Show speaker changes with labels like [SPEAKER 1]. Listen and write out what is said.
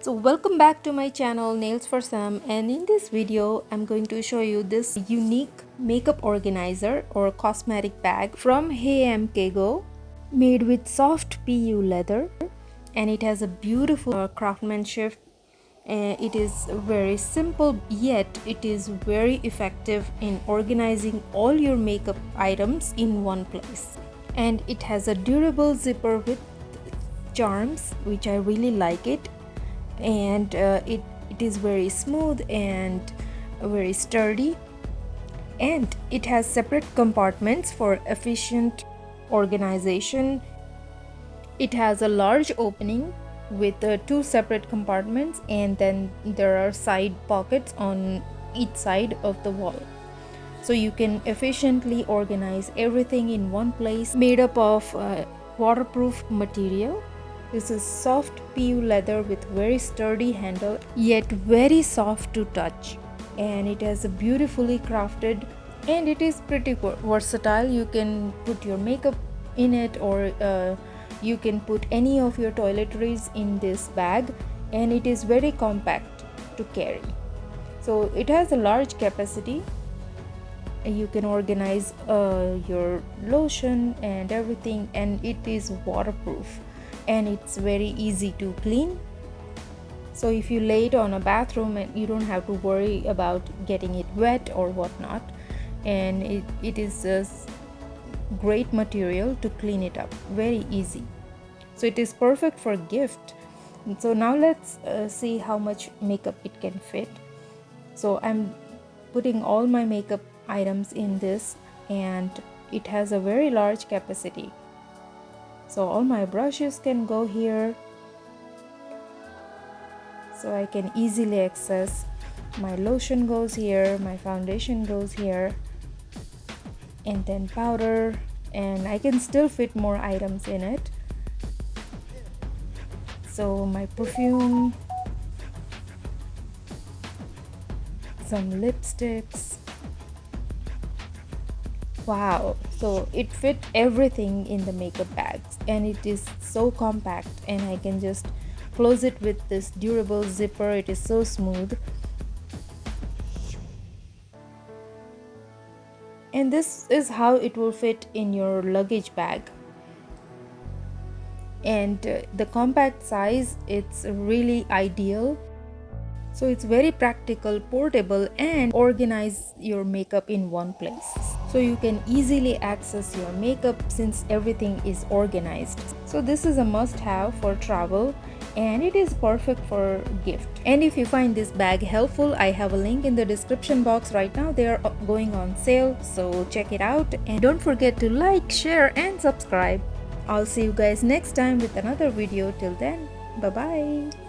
[SPEAKER 1] So welcome back to my channel Nails for Sam, and in this video I'm going to show you this unique makeup organizer or cosmetic bag from HEYMKGO, made with soft PU leather, and it has a beautiful craftsmanship. It is very simple, yet it is very effective in organizing all your makeup items in one place. And it has a durable zipper with charms, which I really like it. And it is very smooth and very sturdy, and it has separate compartments for efficient organization. It has a large opening with two separate compartments, and then there are side pockets on each side of the wall, so you can efficiently organize everything in one place. Made up of waterproof material. This is soft PU leather with very sturdy handle, yet very soft to touch, and it has a beautifully crafted, and it is pretty versatile. You can put your makeup in it, or you can put any of your toiletries in this bag, and it is very compact to carry. So it has a large capacity. You can organize your lotion and everything, and it is waterproof, and it's very easy to clean. So if you lay it on a bathroom, and you don't have to worry about getting it wet or whatnot, and it is a great material to clean it up, very easy. So it is perfect for gift. So now let's see how much makeup it can fit. So I'm putting all my makeup items in this, and it has a very large capacity. So all my brushes can go here, so I can easily access. My lotion goes here, my foundation goes here, and then powder, and I can still fit more items in it. So my perfume, some lipsticks. Wow, so it fit everything in the makeup bags, and it is so compact, and I can just close it with this durable zipper. It is so smooth, and this is how it will fit in your luggage bag. And the compact size, it's really ideal. So it's very practical, portable, and organize your makeup in one place. So you can easily access your makeup since everything is organized. So this is a must-have for travel, and it is perfect for gift. And if you find this bag helpful, I have a link in the description box right now. They are going on sale, so check it out. And don't forget to like, share, and subscribe. I'll see you guys next time with another video. Till then, bye bye.